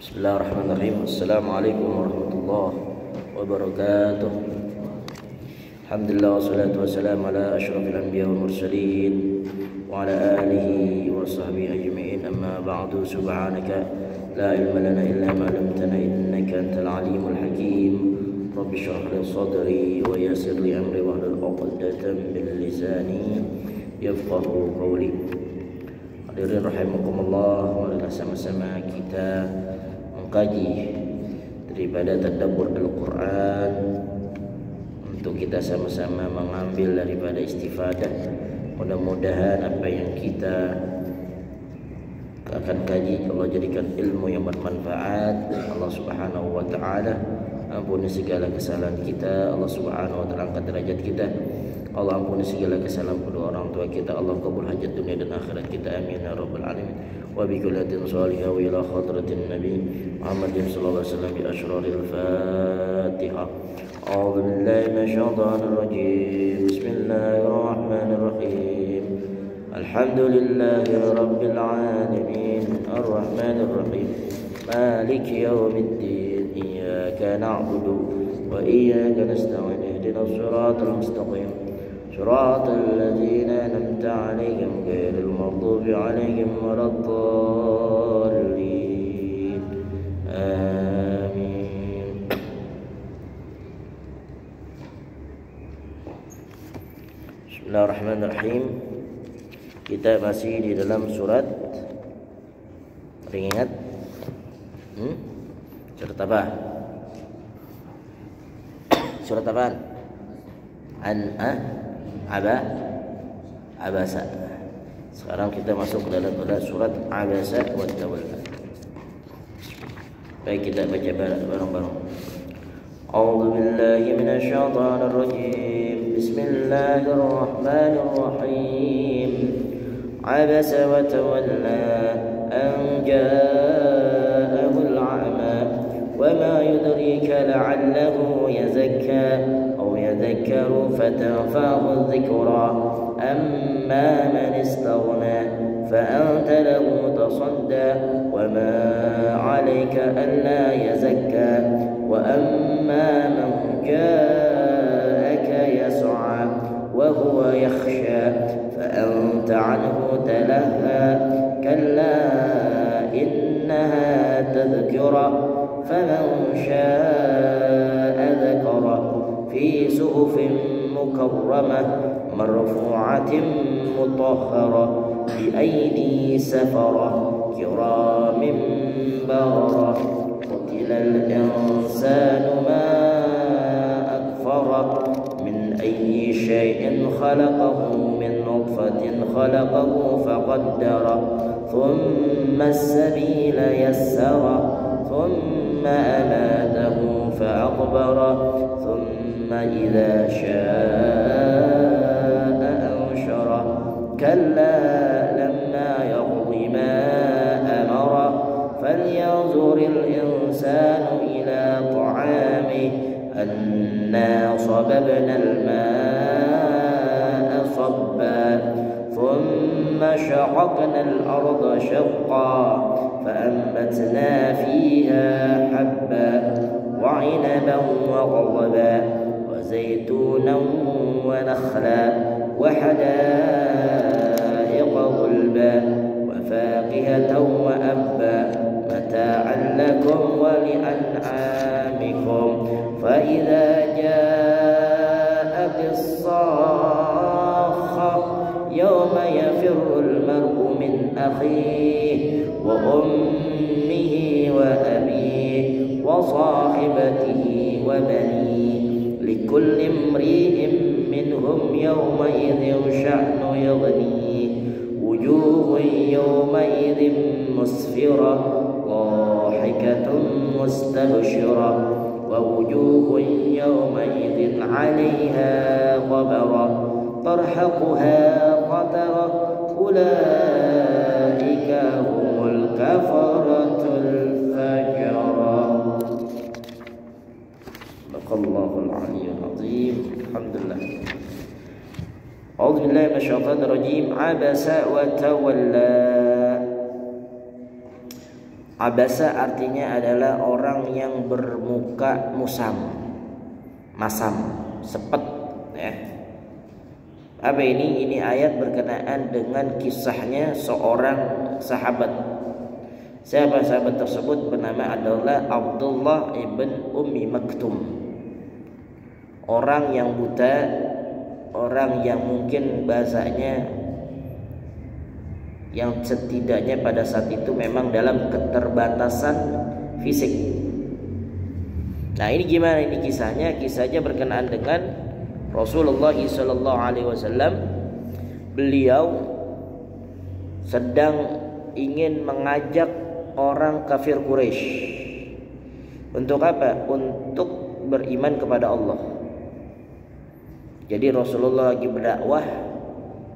Bismillahirrahmanirrahim. Assalamualaikum warahmatullahi wabarakatuh. Alhamdulillah wassalatu wassalamu ala asyrafil anbiya wal mursalin wa ala alihi wa sahbihi ajma'in. Amma ba'du. Subhanaka la ilma lana illa ma 'allamtana innaka antal alimul hakim. Rabbi shrah li sadri wa yassir li amri wahlul 'uqdatam min lisani yafqahu qawli. Hadirin rahimakumullah, marilah sama-sama kita mengkaji daripada tadabbur Al-Quran untuk kita sama-sama mengambil daripada istifadah. Mudah-mudahan apa yang kita akan kaji Allah jadikan ilmu yang bermanfaat. Allah Subhanahu wa taala ampuni segala kesalahan kita. Allah Subhanahu wa taala angkat derajat kita. Allah ampuni segala kesalahan kedua orang tua kita. Allah kabul hajat dunia dan akhirat kita. Amin ya rabbal alamin. Wa bi kullatin salihah wa ila hadratin nabi Muhammadin sallallahu alaihi wasallam bi asyraril Fatihah. A'udzu billahi minasyaitonir rajim. Bismillahirrahmanirrahim. Alhamdulillahi rabbil alamin. Arrahmanir rahim. Maliki yaumiddin. Iyyaka na'budu wa iyyaka nasta'in. Ihdinas siratal mustaqim. صراط الذين أنعمت عليهم غير المغضوب عليهم ولا الضالين آمين. Bismillahirrahmanirrahim. Kita masih di dalam surat, ingat? Surat apa? Surat apaan? Abasa. Sekarang kita masuk ke dalam surat Abasa wa Tawalla. Baik, kita baca bareng-bareng. A'udzu billahi minasyaitonir rajim. Bismillahirrahmanirrahim. Abasa wa tawalla an ja'ahu al-a'ma wa ma yudrika la'allahu yazakka يذكر فتنفعه الذكرى أما من استغنى فأنت له تصدى وما عليك ألا يزكى وأما من جاءك يسعى وهو يخشى فأنت عنه تلهى كلا إنها تذكرة فمن شاء ذكره في صحف مكرمة مرفوعة مطهرة بأيدي سفرة كرام بررة قتل الإنسان ما أكفره من أي شيء خلقه من نطفة خلقه فقدره ثم السبيل يسره ثم أماته فأقبره ثم إذا شاء أنشره كلا لما يقض ما أمره فلينظر الإنسان إلى طعامه أنا صببنا الماء صبا ثم شققنا الأرض شقا فأنبتنا فيها حبا وعنبا وقضبا وزيتونا ونخلا وحدائق غلبا وفاكهة وأبا متاعا لكم ولأنعامكم فإذا جاءت الصاخة يوم يفر المرء من أخيه وأمه وأبيه وصاحبته وبنيه لكل امرئ منهم يومئذ شأن يغنيه وجوه يومئذ مسفرة ضاحكة مستبشرة ووجوه يومئذ عليها غبرة ترهقها قترة أولئك هم الكفرة الفجرة. Baqallahul aliyyul azim. Alhamdulillah. A'udzu billahi minasyaitonir rajim. Abasa wa tawalla. Abasa artinya adalah orang yang bermuka masam, sepet, ya. Apa ini? Ini ayat berkenaan dengan kisahnya seorang sahabat. Siapa sahabat tersebut? Bernama adalah Abdullah ibn Ummi Maktum. Orang yang buta, orang yang mungkin bahasanya yang setidaknya pada saat itu memang dalam keterbatasan fisik. Nah, ini gimana ini kisahnya? Kisahnya berkenaan dengan Rasulullah SAW. Beliau sedang ingin mengajak orang kafir Quraisy untuk apa? Untuk beriman kepada Allah. Jadi Rasulullah lagi berdakwah,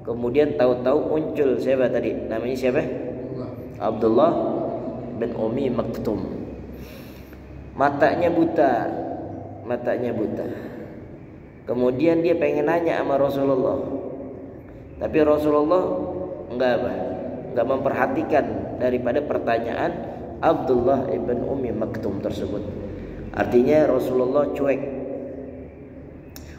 kemudian tahu-tahu muncul siapa tadi? Namanya siapa? Abdullah bin Ummi Maktum. Matanya buta. Kemudian dia pengen nanya sama Rasulullah, tapi Rasulullah enggak memperhatikan daripada pertanyaan Abdullah ibn Ummi Maktum tersebut. Artinya Rasulullah cuek.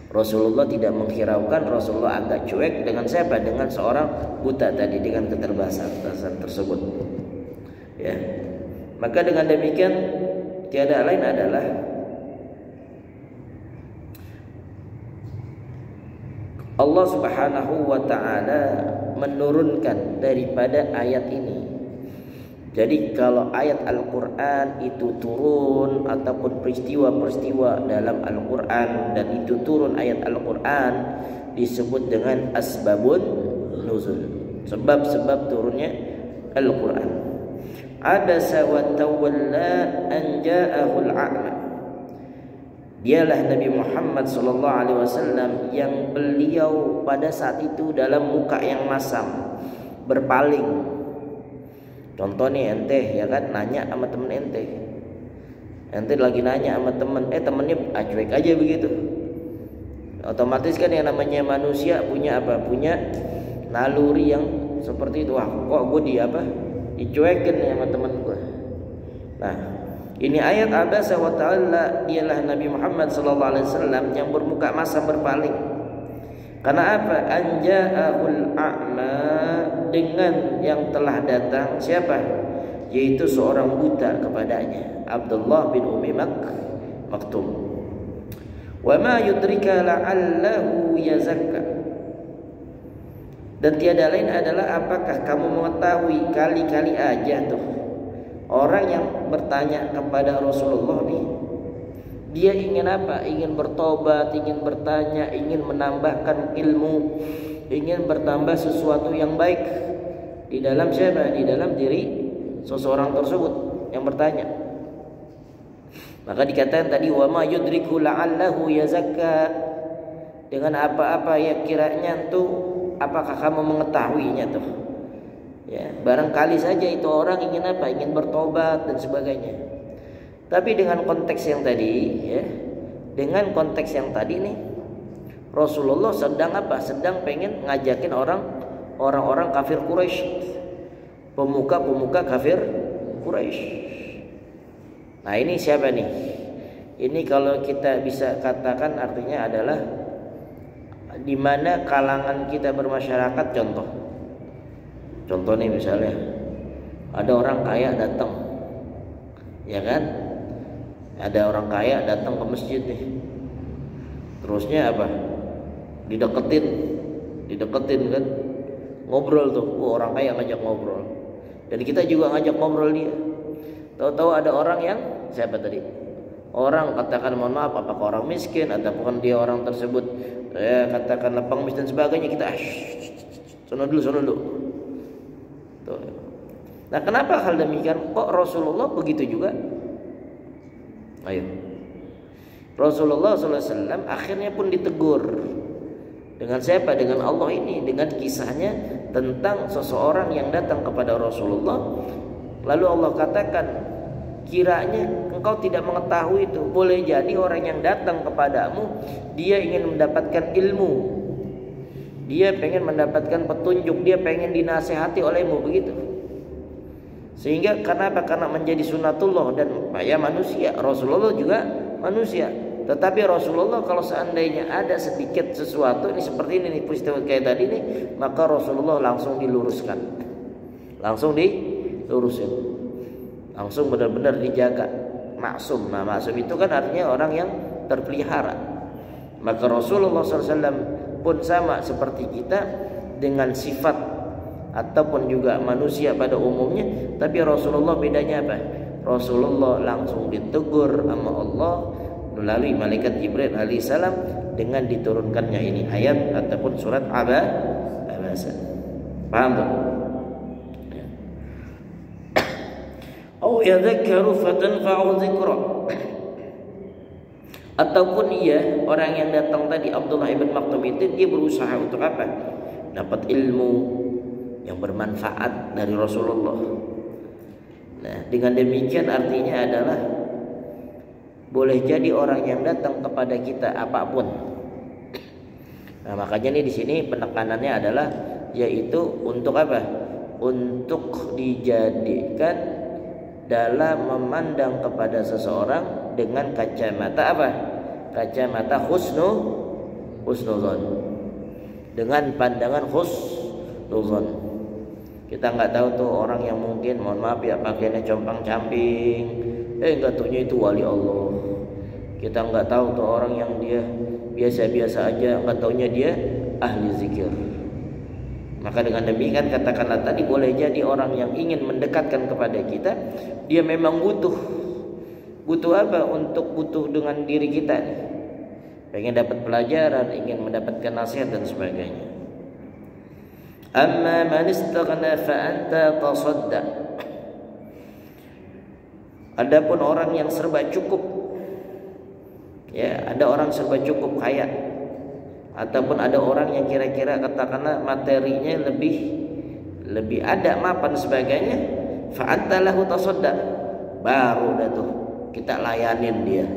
Rasulullah tidak menghiraukan, Rasulullah agak cuek dengan siapa? Dengan seorang buta tadi, dengan keterbatasan tersebut. Ya. Maka dengan demikian tiada lain adalah Allah Subhanahu wa taala menurunkan daripada ayat ini. Jadi kalau ayat Al-Quran itu turun ataupun peristiwa-peristiwa dalam Al-Quran dan itu turun ayat Al-Quran disebut dengan asbabun nuzul, sebab-sebab turunnya Al-Quran. Abasa wa tawalla an ja'ahul a'ma. Dialah Nabi Muhammad SAW yang beliau pada saat itu dalam muka yang masam, berpaling. Contoh nih ente ya kan nanya sama temen ente lagi nanya sama temennya cuek aja begitu. Otomatis kan yang namanya manusia punya apa? Punya naluri yang seperti itu. Wah, kok gue dicuekin nih sama temen gue. Nah, ini ayat abasa wa ta'ala, dialah Nabi Muhammad SAW yang bermuka masam, berpaling. Karena apa? Anja'ahul a'ma, dengan yang telah datang siapa? Yaitu seorang buta kepadanya, Abdullah bin Ummi Maktum. Wa ma yudrika la'allahu yazakka. Dan tiada lain adalah apakah kamu mengetahui, kali-kali aja tuh orang yang bertanya kepada Rasulullah nih, dia ingin apa? Ingin bertobat, ingin bertanya, ingin menambahkan ilmu, ingin bertambah sesuatu yang baik di dalam siapa? Di dalam diri seseorang tersebut yang bertanya. Maka dikatakan tadi wa ma yudriku la'allahu yazakka, dengan apa-apa ya kiranya tuh, apakah kamu mengetahuinya tuh? Ya, barangkali saja itu orang ingin apa? Ingin bertobat dan sebagainya. Tapi dengan konteks yang tadi, ya, dengan konteks yang tadi nih, Rasulullah sedang apa? Sedang pengen ngajakin orang-orang kafir Quraisy, pemuka kafir Quraisy. Nah, ini siapa nih? Ini kalau kita bisa katakan artinya adalah di mana kalangan kita bermasyarakat. Contoh nih misalnya ada orang kaya datang, ya kan? Ada orang kaya datang ke masjid nih. Terusnya apa? Dideketin kan? Ngobrol tuh. Orang kaya ngajak ngobrol. Dan kita juga ngajak ngobrol dia. Tahu-tahu ada orang yang siapa tadi? Orang katakan mohon maaf, apakah orang miskin ataupun dia orang tersebut katakanlah pengemis dan sebagainya, kita sono dulu. Tuh. Nah, kenapa hal demikian? Kok Rasulullah begitu juga? Ayo. Rasulullah SAW akhirnya pun ditegur. Dengan siapa? Dengan Allah ini, dengan kisahnya tentang seseorang yang datang kepada Rasulullah. Lalu Allah katakan, kiranya engkau tidak mengetahui itu. Boleh jadi orang yang datang kepadamu, dia ingin mendapatkan ilmu, dia pengen mendapatkan petunjuk, dia pengen dinasehati olehmu, begitu. Sehingga kenapa? Karena menjadi sunnatullah dan ya manusia. Rasulullah juga manusia. Tetapi Rasulullah kalau seandainya ada sedikit sesuatu ini seperti ini nih, peristiwa kayak tadi nih, maka Rasulullah langsung diluruskan. Langsung dilurusin. Langsung benar-benar dijaga. Maksum. Nah, maksum itu kan artinya orang yang terpelihara. Maka Rasulullah SAW pun sama seperti kita dengan sifat ataupun juga manusia pada umumnya, tapi Rasulullah bedanya apa? Rasulullah langsung ditegur sama Allah melalui malaikat Jibril alaihissalam dengan diturunkannya ini ayat ataupun surat Abasa. Paham tak? Ya. Au yadhakkaru fatanfa'u dzikra. Ataupun ia orang yang datang tadi Abdullah ibn Maktum itu dia berusaha untuk apa? Dapat ilmu yang bermanfaat dari Rasulullah. Nah, dengan demikian artinya adalah boleh jadi orang yang datang kepada kita apapun. Nah, makanya nih di sini penekanannya adalah yaitu untuk apa? Untuk dijadikan dalam memandang kepada seseorang dengan kacamata apa? Kacamata husnuzon. Dengan pandangan husnuzon. Kita nggak tahu tuh orang yang mungkin mohon maaf ya pakaiannya compang-camping, nggak taunya itu wali Allah. Kita nggak tahu tuh orang yang dia biasa-biasa aja, nggak taunya dia ahli zikir. Maka dengan demikian katakanlah tadi boleh jadi orang yang ingin mendekatkan kepada kita, dia memang butuh apa? Butuh dengan diri kita nih. Pengen dapat pelajaran, ingin mendapatkan nasihat dan sebagainya. Amma man istaghna fa anta tasadda. Adapun orang yang serba cukup, ya ada orang serba cukup kaya, ataupun ada orang yang kira-kira katakanlah materinya lebih ada mapan sebagainya, fa anta lahu tasadda, baru dah tuh kita layanin dia.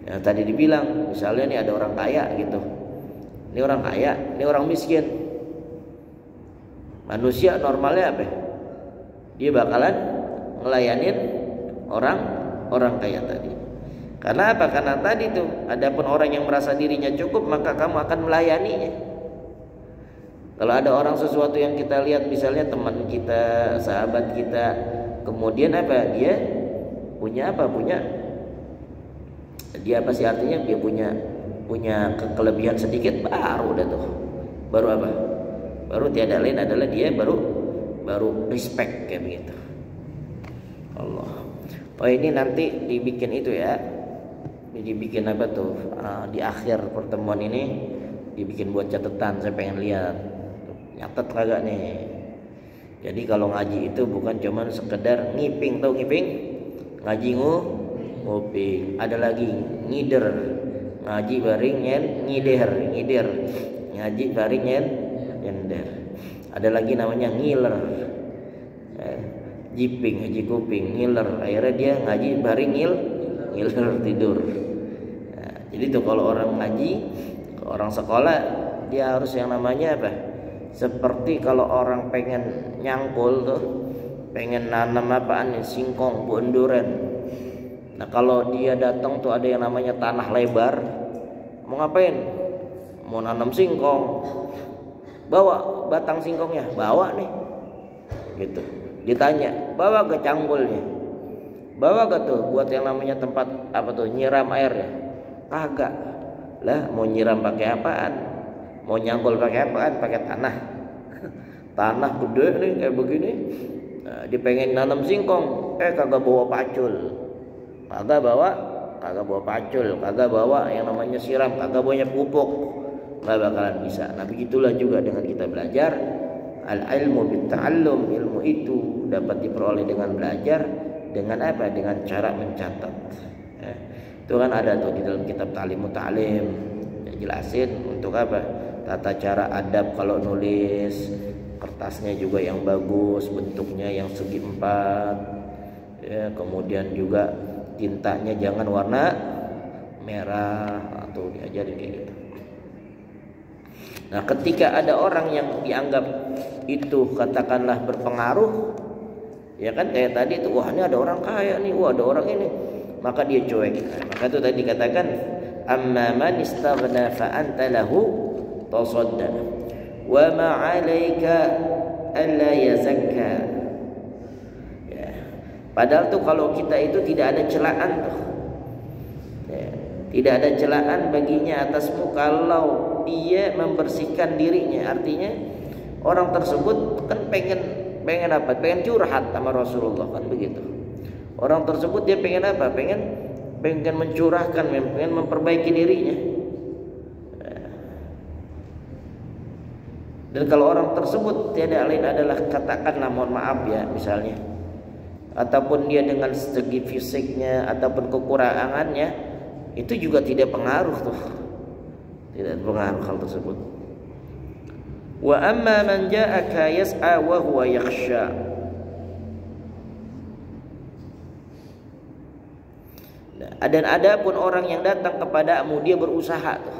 Ya, tadi dibilang misalnya nih ada orang kaya gitu, ini orang kaya, ini orang miskin. Manusia normalnya apa? Dia bakalan ngelayanin orang kaya tadi. Karena apa? Karena tadi tuh adapun orang yang merasa dirinya cukup, maka kamu akan melayaninya. Kalau ada orang sesuatu yang kita lihat, misalnya teman kita, sahabat kita, kemudian apa? Dia punya apa? Dia apa sih artinya? Dia punya kelebihan sedikit, baru dah tuh. Baru apa? Baru tiada lain adalah dia baru respect kayak begitu. Allah. Oh ini nanti dibikin itu ya. Dibikin apa tuh? Di akhir pertemuan ini dibikin buat catatan, saya pengen lihat. Nyatet kagak nih. Jadi kalau ngaji itu bukan cuman sekedar ngiping, tahu ngiping? Ngaji nguping. Ada lagi ngider. Ngaji baring ngider. Ngaji baring nyender. Ada lagi namanya ngiler. Jiping, ngaji kuping, ngiler. Akhirnya dia ngaji baring ngiler tidur. Nah, jadi tuh kalau orang ngaji, orang sekolah, dia harus yang namanya apa? Seperti kalau orang pengen nyangkul tuh, pengen nanam apaan nih, singkong, bunduran. Nah kalau dia datang tuh ada yang namanya tanah lebar, mau ngapain? Mau nanam singkong. Bawa batang singkongnya, bawa nih, gitu. Ditanya, bawa ke canggulnya, bawa ke tuh buat yang namanya tempat apa tuh nyiram airnya, kagak lah. Mau nyiram pakai apaan? Mau nyanggul pakai apaan? Pakai tanah gede nih kayak begini. Nah, dia pengen nanam singkong, kagak bawa pacul, kagak bawa pacul, kagak bawa yang namanya siram, kagak bawa pupuk. Nggak bakalan bisa. Nah begitulah juga dengan kita belajar. Al-ilmu bitta'allum, ilmu itu dapat diperoleh dengan belajar. Dengan apa? Dengan cara mencatat. Itu kan ada tuh di dalam kitab Ta'lim Muta'alim, jelasin untuk apa? Tata cara adab kalau nulis, kertasnya juga yang bagus, bentuknya yang segi empat, ya, kemudian juga tintanya jangan warna merah, atau diajarin kayak gitu. Nah ketika ada orang yang dianggap itu katakanlah berpengaruh, Ya kan kayak tadi itu, wah ini ada orang kaya nih, wah ada orang ini, maka dia cuek. Maka itu tadi dikatakan amma man istaghna fa anta lahu tasadda wa ma 'alaika alla yazakka. Ya. Padahal tuh kalau kita itu tidak ada celaan tuh. Ya. Tidak ada celaan baginya atasmu kalau dia membersihkan dirinya. Artinya orang tersebut kan pengen apa? Pengen curhat sama Rasulullah, kan begitu. Orang tersebut dia pengen apa? Pengen mencurahkan, pengen memperbaiki dirinya. Dan kalau orang tersebut tiada lain adalah, katakanlah mohon maaf ya misalnya, ataupun dia dengan segi fisiknya ataupun kekurangannya, itu juga tidak pengaruh tuh. Tidak pengaruh hal tersebut. Wa amma man ja'aka yas'a wa huwa yakhsha. Dan ada pun orang yang datang kepadamu, dia berusaha tuh.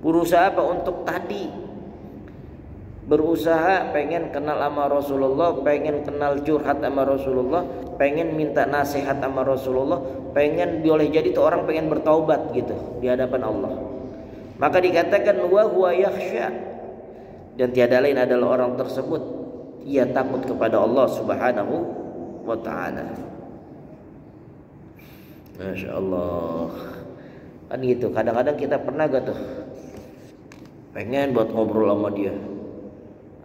Berusaha apa? Untuk tadi. Berusaha pengen kenal sama Rasulullah, pengen kenal curhat sama Rasulullah, pengen minta nasihat sama Rasulullah, pengen boleh jadi tuh orang pengen bertaubat gitu di hadapan Allah. Maka dikatakan wa huwa yakhsha. Dan tiada lain adalah orang tersebut ia takut kepada Allah Subhanahu wa ta'ala. Masya Allah. Kan gitu. Kadang-kadang kita pernah gak tuh pengen buat ngobrol sama dia,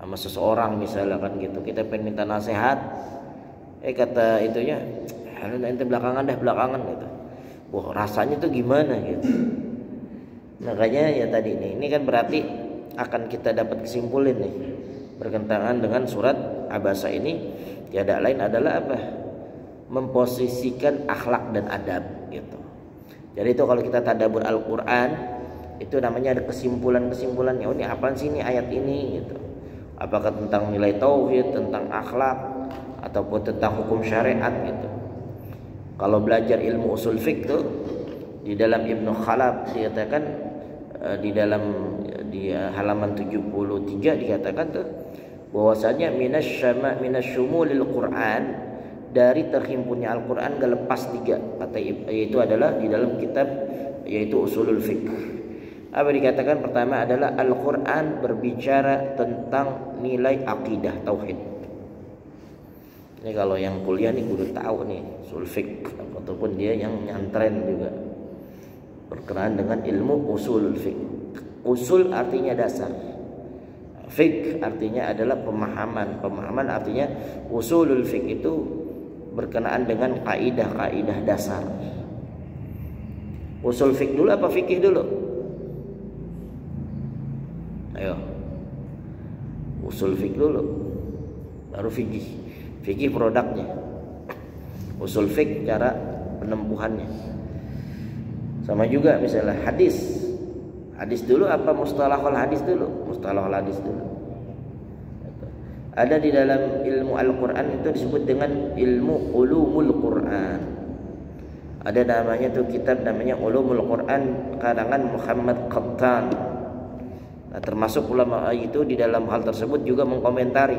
sama seseorang misalnya kan gitu. Kita pengen minta nasihat, kata itunya, ente belakangan gitu. Wah rasanya tuh gimana gitu. Makanya ya tadi ini kan berarti akan kita dapat kesimpulan nih berkenaan dengan surat Abasa ini, tiada lain adalah apa? Memposisikan akhlak dan adab gitu. Jadi itu kalau kita tadabbur Al-Qur'an itu namanya ada kesimpulan-kesimpulannya. Oh ini apaan sih ini ayat ini gitu. Apakah tentang nilai tauhid, tentang akhlak, ataupun tentang hukum syariat gitu. Kalau belajar ilmu usul fiqh tuh di dalam Ibnu Khalaf dikatakan di halaman 73 dikatakan tuh bahwasanya minasyumulil Qur'an, dari terhimpunnya Al-Qur'an gak lepas 3 kata, yaitu adalah di dalam kitab yaitu usulul fiqh. Apa dikatakan? Pertama adalah Al-Qur'an berbicara tentang nilai akidah tauhid. Ini kalau yang kuliah nih kudu tahu nih usul fiqh, ataupun dia yang nyantren juga berkenaan dengan ilmu usulul fiqh. Usul artinya dasar, fiqh artinya adalah pemahaman. Pemahaman artinya usulul fiqh itu berkenaan dengan kaidah-kaidah dasar. Usul fiqh dulu apa fikih dulu? Ayo, usul fiqh dulu, baru fikih. Fikih produknya, usul fiqh cara penempuhannya. Sama juga misalnya hadis. Hadis dulu apa mustalahul hadis dulu? Mustalahul hadis dulu. Ada di dalam ilmu Al-Qur'an itu disebut dengan ilmu ulumul Qur'an. Ada namanya tuh kitab namanya Ulumul Qur'an karangan Muhammad Qattan. Nah, termasuk ulama itu di dalam hal tersebut juga mengkomentari.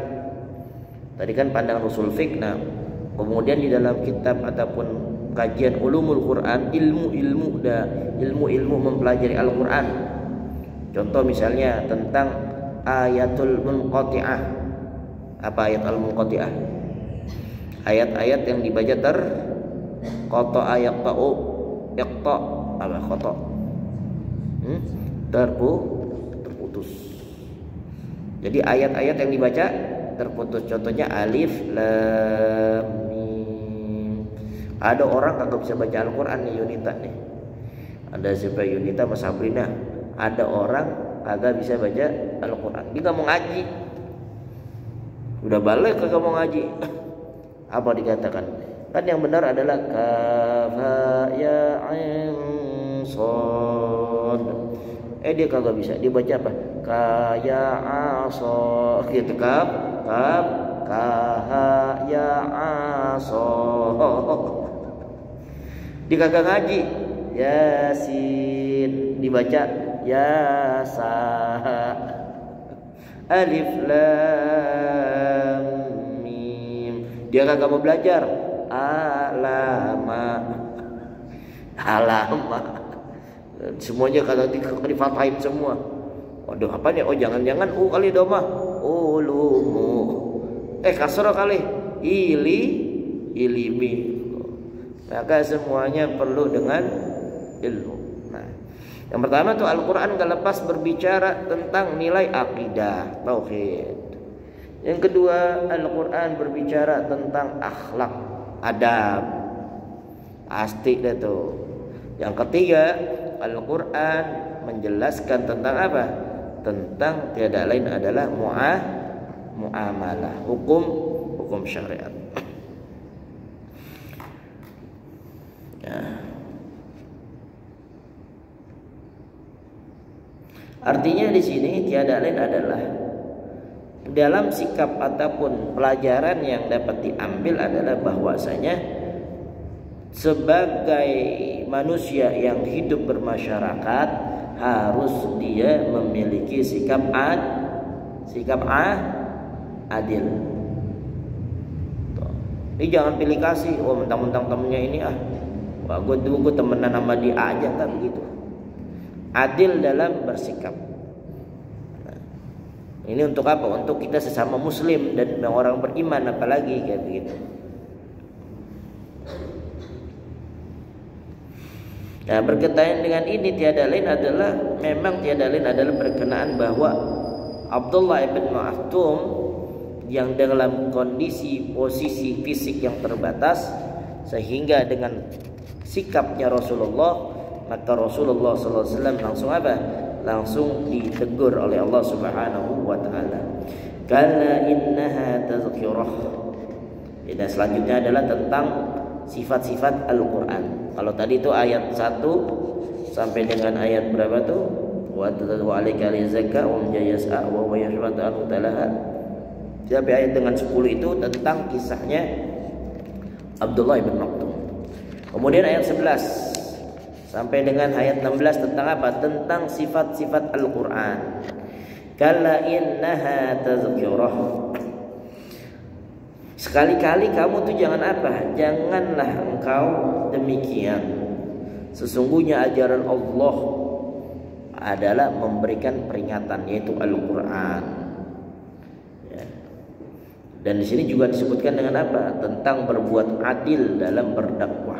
Tadi kan pandangan usul fiqh. Nah, kemudian di dalam kitab ataupun kajian Ulumul Qur'an, ilmu mempelajari Al-Qur'an. Contoh misalnya tentang ayatul munqati'ah. Apa ayat al-munqati'ah? Ayat-ayat yang dibaca qata'a yaqta'u, yaqta' apa qata'? Terputus. Jadi ayat-ayat yang dibaca terputus. Contohnya alif lam mim. Ada orang kagak bisa baca Al-Qur'an nih, Yunita nih. Ada siapa Yunita Mas Sabrina. Ada orang kagak bisa baca Al-Qur'an. Dia enggak mau ngaji. Udah balik kagak mau ngaji. Apa dikatakan? Kan yang benar adalah kaf ya ain shad. Dia kagak bisa. Dia baca apa? Ka ya aso gitu, kaf ka ya aso. Dia kagak ngaji. Yasin dibaca yasa. Alif lam mim Dia kagak mau belajar. Alama. Semuanya kata difatahin semua. Waduh, apa nih? Oh, jangan-jangan kali domah. Ulumu. Kasroh kali. Ilimi. Maka semuanya perlu dengan ilmu. Nah, yang pertama tuh Al-Quran gak lepas berbicara tentang nilai akidah, tauhid. Yang kedua, Al-Quran berbicara tentang akhlak, adab. Pasti dah tuh. Yang ketiga, Al-Quran menjelaskan tentang apa? Tentang tiada lain adalah muamalah, hukum syariat. Ya. Artinya di sini tiada lain adalah dalam sikap ataupun pelajaran yang dapat diambil adalah bahwasanya sebagai manusia yang hidup bermasyarakat harus dia memiliki sikap adil. Ini jangan pilih kasih. Oh, mentang-mentang temennya ini wah, gue temenan sama dia aja, kan begitu. Adil dalam bersikap. Nah, ini untuk apa? Untuk kita sesama muslim dan orang beriman, apalagi kayak begitu. Nah, berkaitan dengan ini tiada lain adalah berkenaan bahwa Abdullah ibn Maktum yang dalam posisi fisik yang terbatas, sehingga dengan sikapnya Rasulullah, maka Rasulullah SAW langsung apa? Langsung ditegur oleh Allah Subhanahu wa taala. Kalla innaha tazkirah. Dan selanjutnya adalah tentang sifat-sifat Al-Quran. Kalau tadi itu ayat 1 sampai dengan ayat berapa tuh? Wa alayka lizakka wa majyasa wa yashfa'u talaha. Sampai ayat dengan 10 itu tentang kisahnya Abdullah bin Maktum. Kemudian ayat 11 sampai dengan ayat 16 tentang apa? Tentang sifat-sifat Al-Quran. Kalla innaha tazkirah. Sekali-kali kamu tuh jangan apa? Janganlah engkau demikian. Sesungguhnya ajaran Allah adalah memberikan peringatan, yaitu Al-Quran. Ya. Dan di sini juga disebutkan dengan apa? Tentang berbuat adil dalam berdakwah.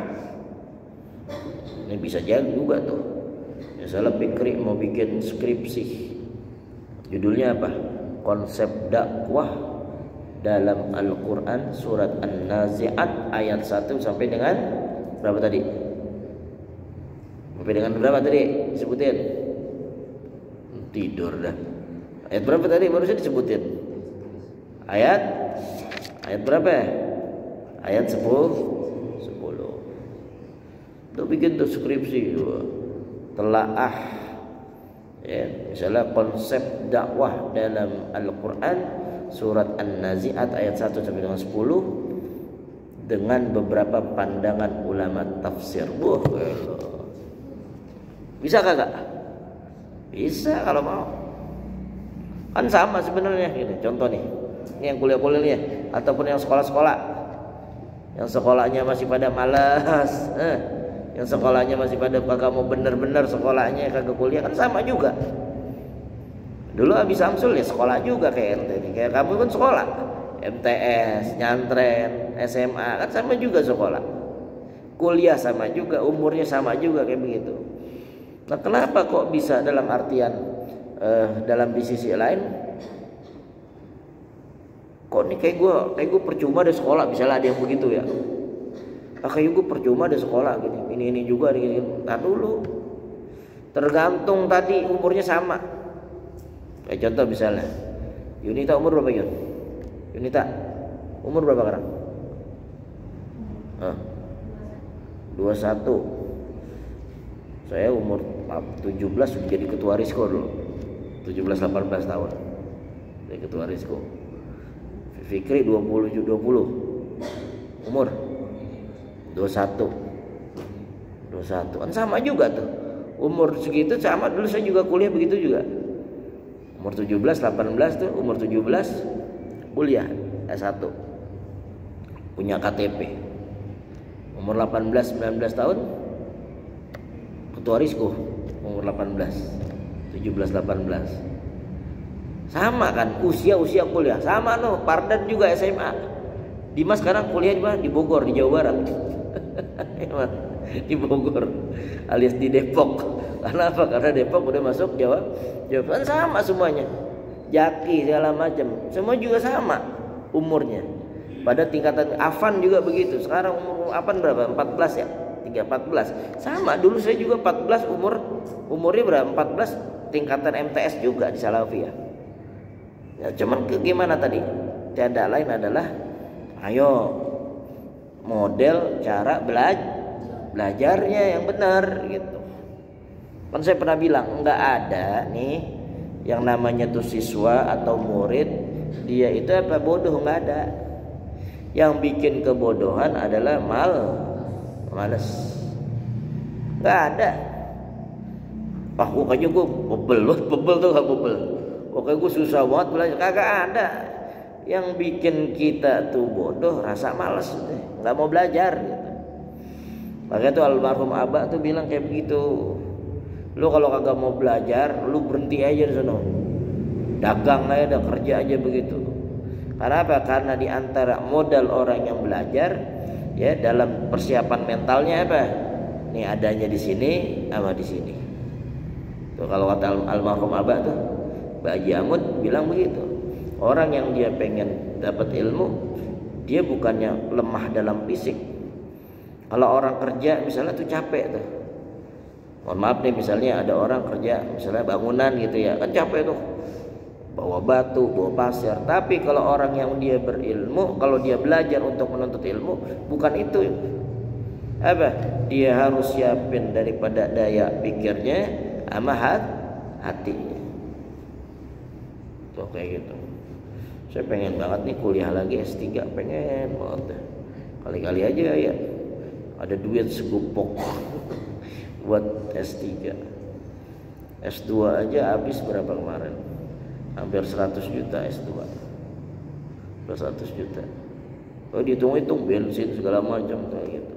Ini bisa jadi juga tuh. Misalnya Fikri mau bikin skripsi, judulnya apa? Konsep dakwah dalam Al-Quran, surat An-Nazi'at ayat 1 sampai dengan berapa tadi? Sampai dengan berapa tadi? Sebutin. Tidur dah. Ayat berapa tadi barusan disebutin? Ayat berapa? Ayat 10. Tuh bikin tuh skripsi, telaah. Ya, misalnya konsep dakwah dalam Al-Quran, surat An-Nazi'at ayat 1 sampai dengan 10 dengan beberapa pandangan ulama tafsir. Bisa kagak? Bisa kalau mau. Kan sama sebenarnya gitu. Contoh nih, ini yang kuliah-kuliah nih, ataupun yang sekolah-sekolah. Yang sekolahnya masih pada malas, yang sekolahnya masih pada kagak mau bener-bener sekolahnya, kagak kuliah, kan sama juga. Dulu habis Samsul ya sekolah juga kayak ente nih. Kayak kamu kan sekolah, MTS, nyantren, SMA, kan sama juga sekolah. Kuliah sama juga, umurnya sama juga kayak begitu. Nah, kenapa kok bisa dalam artian dalam di sisi lain kok nih kayak gue percuma deh sekolah, misalnya ada yang begitu ya. Kayak gue percuma deh sekolah gini, ini juga gini. Nah dulu tergantung tadi umurnya sama. Kayak contoh misalnya Yunita umur berapa Yun? Yunita umur berapa sekarang? 21. Saya umur 17 sudah jadi ketua Risko dulu. 17-18 tahun jadi ketua Risko. Fikri 20 umur 21 kan sama juga tuh. Umur segitu sama, dulu saya juga kuliah begitu juga. Umur 17, 18 tuh, umur 17 kuliah S1. punya KTP. Umur 18-19 tahun ketua risku, umur 18, 17-18. Sama kan usia kuliah. Sama loh, Pardan juga SMA. Dimas sekarang kuliah di mana? Di Bogor, di Jawa Barat. Di Bogor alias di Depok. Karena apa? Karena Depok udah masuk Jawa kan sama semuanya. Jaki segala macam, semua juga sama umurnya. Pada tingkatan Afan juga begitu. Sekarang umur Afan berapa? 14 ya? 14. Sama, dulu saya juga 14 umurnya berapa? 14 tingkatan MTS juga di Salafiyah. Ya, cuman gimana tadi? Tiada lain adalah ayo model cara belajarnya yang benar gitu. Kan saya pernah bilang enggak ada nih yang namanya tuh siswa atau murid dia itu apa bodoh, enggak ada. Yang bikin kebodohan adalah malas. Enggak ada. Pokoknya gue bebel tuh gak bebel. Pokoknya gue susah banget belajar, kagak ada. Yang bikin kita tuh bodoh rasa malas, nggak mau belajar gitu. Makanya tuh almarhum Abah tuh bilang kayak begitu. Lu kalau kagak mau belajar, lu berhenti aja di sana. Dagang aja, kerja aja begitu. Karena apa? Karena di antara modal orang yang belajar, ya dalam persiapan mentalnya apa? Nih adanya di sini sama di sini. Tuh kalau kata almarhum Abah tuh, Mbak Haji Amud bilang begitu. Orang yang dia pengen dapat ilmu, dia bukannya lemah dalam fisik. Kalau orang kerja misalnya tuh capek tuh. Mohon maaf nih, misalnya ada orang kerja misalnya bangunan gitu ya, kan capek tuh. Bawa batu, bawa pasir. Tapi kalau orang yang dia berilmu, kalau dia belajar untuk menuntut ilmu, bukan itu. Apa? Dia harus siapin daripada daya pikirnya sama hatinya. Tuh kayak gitu. Saya pengen banget nih kuliah lagi S3, pengen banget. Kali-kali aja ya. Ada duit segupok buat S3. S2 aja habis berapa kemarin? Hampir 100 juta S2. 100 juta. Kalau dihitung-hitung bensin segala macam kayak gitu.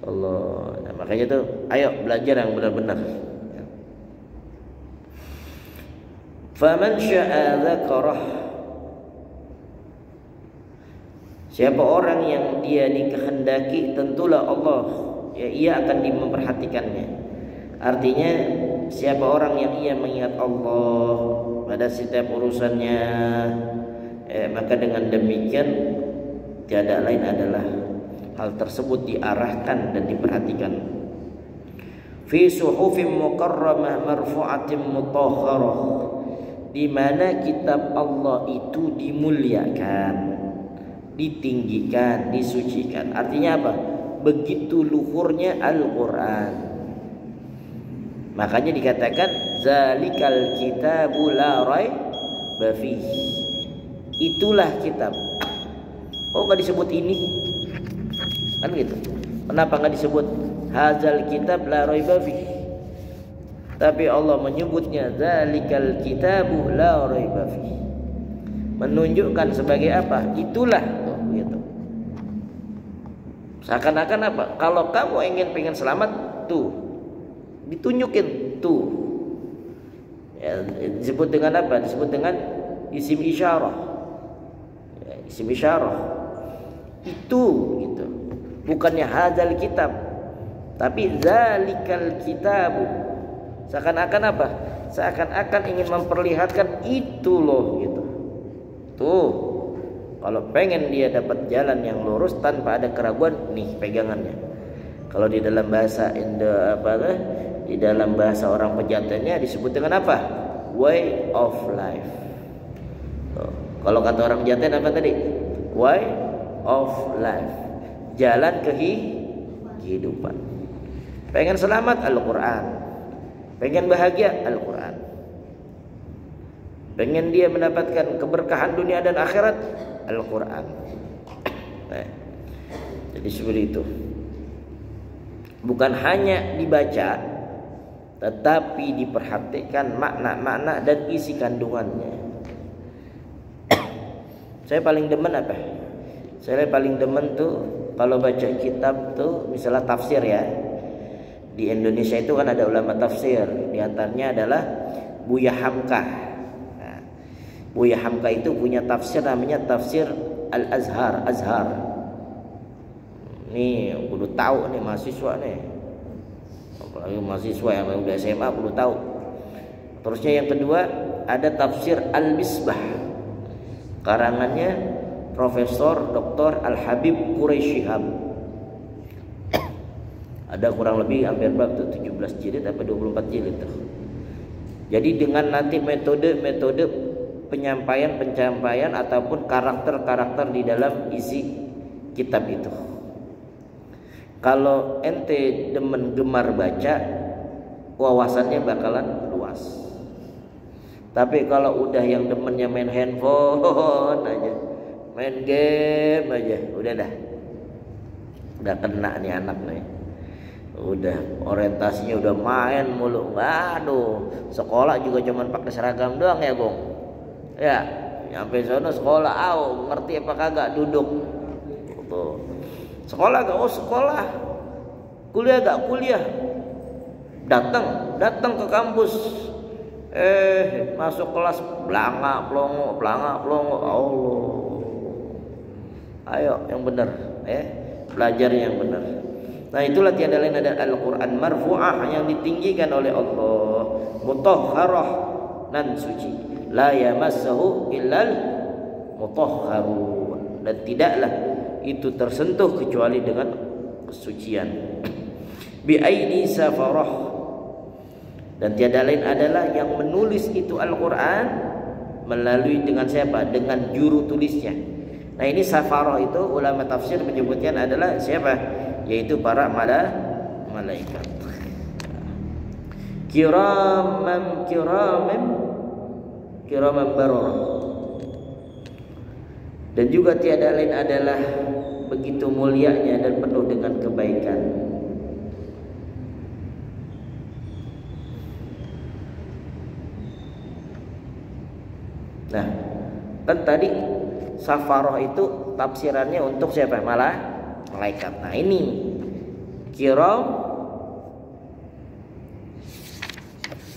Allah. Nah, makanya tuh ayo belajar yang benar-benar. Faman syaa dzakarah. Siapa orang yang dia dikehendaki, tentulah Allah ya, ia akan memperhatikannya. Artinya siapa orang yang ia mengingat Allah pada setiap urusannya, maka dengan demikian tiada lain adalah hal tersebut diarahkan dan diperhatikan. Fi suhufin mukarramah marfu'atin mutahharah, di mana kitab Allah itu dimuliakan, ditinggikan, disucikan. Artinya apa? Begitu luhurnya Al-Quran. Makanya dikatakan zalikal kitabu la raiba fihi. Itulah kitab. Oh, nggak disebut ini? Kan gitu. Kenapa nggak disebut hazal kitab la raiba fihi? Tapi Allah menyebutnya zalikal kitabu la raiba fihi. Menunjukkan sebagai apa? Itulah gitu. Seakan-akan apa? Kalau kamu pengen selamat, tuh ditunjukin tuh. Ya, disebut dengan apa? Disebut dengan isim isyarah. Ya, isim isyarah. Itu gitu. Bukannya hadzal kitab, tapi zalikal kitabu. Seakan-akan apa? Seakan-akan ingin memperlihatkan itu loh gitu. Tuh, kalau pengen dia dapat jalan yang lurus tanpa ada keraguan, nih pegangannya. Kalau di dalam bahasa di dalam bahasa orang pejantannya disebut dengan apa? Way of life. Tuh. Kalau kata orang pejantan apa tadi? Way of life. Jalan kehidupan. Pengen selamat, Al-Quran. Pengen bahagia, Al-Quran. Pengen dia mendapatkan keberkahan dunia dan akhirat, Al-Quran. Nah, jadi seperti itu. Bukan hanya dibaca, tetapi diperhatikan makna-makna dan isi kandungannya. Saya paling demen apa? Saya paling demen tuh kalau baca kitab tuh misalnya tafsir ya. Di Indonesia itu kan ada ulama tafsir, di antaranya adalah Buya Hamkah. Nah, Buya Hamkah itu punya tafsir namanya tafsir Al-Azhar, Azhar. Nih, kudu tahu nih mahasiswa nih. Apalagi mahasiswa yang udah SMA kudu tahu. Terusnya yang kedua ada tafsir Al-Misbah. Karangannya Profesor Dr. Al-Habib Quraisyihab. Ada kurang lebih hampir berapa tuh 17 jilid atau 24 jilid tuh. Jadi dengan nanti metode-metode penyampaian ataupun karakter-karakter di dalam isi kitab itu. Kalau ente demen gemar baca, wawasannya bakalan luas. Tapi kalau udah yang demennya main handphone aja, main game aja, udah dah. Udah kena nih anak nih. Udah orientasinya udah main mulu. Aduh, sekolah juga cuman pakai seragam doang ya, Gong. Ya, nyampe sana sekolah, ngerti apa kagak duduk. Tuh. Sekolah gak? Oh sekolah. Kuliah gak? Kuliah. Datang ke kampus. Masuk kelas belanga plongo. Allah. Ayo yang benar, belajar yang benar. Nah, itulah tiada lain adalah Al-Qur'an marfu'ah yang ditinggikan oleh Allah, mutahharah nan suci. La yamassahu illal mutahharun. Dan tidaklah itu tersentuh kecuali dengan kesucian. Bi aidi safarah. Dan tiada lain adalah yang menulis itu Al-Qur'an melalui dengan siapa? Dengan juru tulisnya. Nah, ini safarah itu ulama tafsir menyebutkan adalah siapa? Yaitu para malaikat. Kiraman bararah. Dan juga tiada lain adalah begitu mulianya dan penuh dengan kebaikan. Nah, kan tadi safarah itu tafsirannya untuk siapa? Malaikat. Nah, ini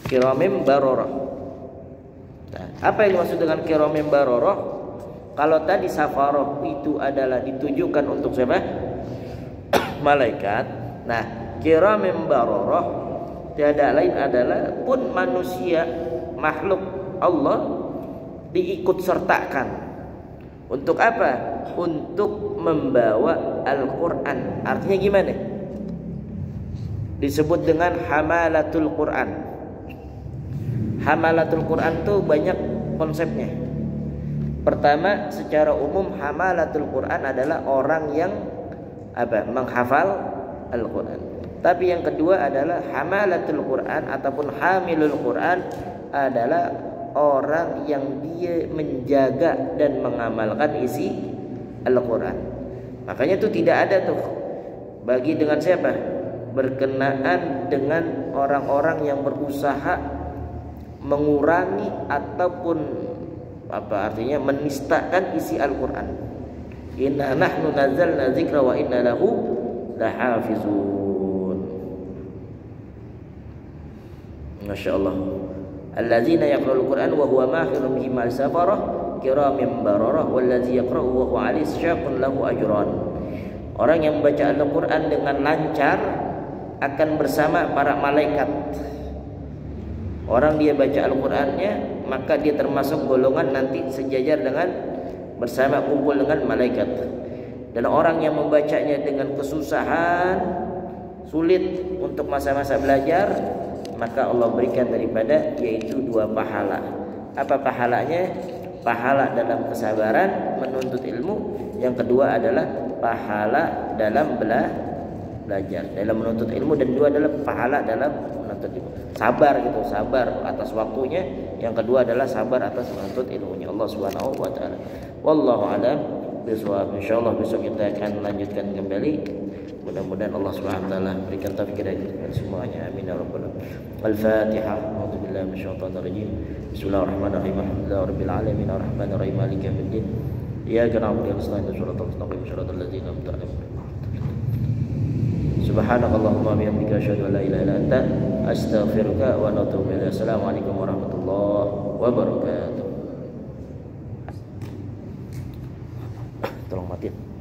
kiramim bararah. Nah, apa yang dimaksud dengan kiramim bararah? Kalau tadi safarah itu adalah ditujukan untuk siapa? Malaikat. Nah, kiramim bararah tiada lain adalah pun manusia, makhluk Allah diikut sertakan. Untuk apa? Untuk membawa Al-Quran. Artinya gimana? Disebut dengan hamalatul Quran. Hamalatul Quran tuh banyak konsepnya. Pertama, secara umum hamalatul Quran adalah orang yang menghafal Al-Quran. Tapi yang kedua adalah hamalatul Quran ataupun hamilul Quran adalah orang yang dia menjaga dan mengamalkan isi Al-Quran. Makanya itu tidak ada tuh bagi dengan siapa? Berkenaan dengan orang-orang yang berusaha mengurangi ataupun artinya menistakan isi Al-Quran. Inna nahnu nazzalna dzikra wa inna lahu lahafizun. Masyaallah. Alladzina yaqra'ul Qur'an wa huwa mahirun bihi ma'al safarah kiramin bararah wallazi yaqra'u wa huwa 'alis syaqun lahu ajran. Orang yang membaca Al-Qur'an dengan lancar akan bersama para malaikat. Orang dia baca Al-Qur'annya maka dia termasuk golongan nanti sejajar dengan bersama kumpul dengan malaikat. Dan orang yang membacanya dengan kesusahan, sulit untuk masa-masa belajar, maka Allah berikan daripada yaitu 2 pahala. Apa pahalanya? Pahala dalam kesabaran menuntut ilmu. Yang kedua adalah pahala dalam belajar, dalam menuntut ilmu. Dan 2 adalah pahala dalam menuntut ilmu. Sabar gitu, sabar atas waktunya. Yang kedua adalah sabar atas menuntut ilmunya. Allah Subhanahu wa taala. Wallahu a'lam bishawab. Insyaallah besok kita akan lanjutkan kembali. Mudah-mudahan Allah Subhanahu wa taala berikan taufik dan semuanya. Amin ya rabbal alamin. Al-Fatihah. A'udzubillahi minasyaitonir rajim. Bismillahirrahmanirrahim. Alhamdulillahirabbil alamin arrahmanirrahim maliki yaumiddin. Iyyaka na'budu wa nasta'inu shiratal mustaqim shiratal ladzina an'amta 'alaihim. Subhanakallahumma wa bihamdika asyhadu an la ilaha illa anta astaghfiruka wa atubu ilaik. Assalamualaikum warahmatullahi wabarakatuh. Tolong matiin.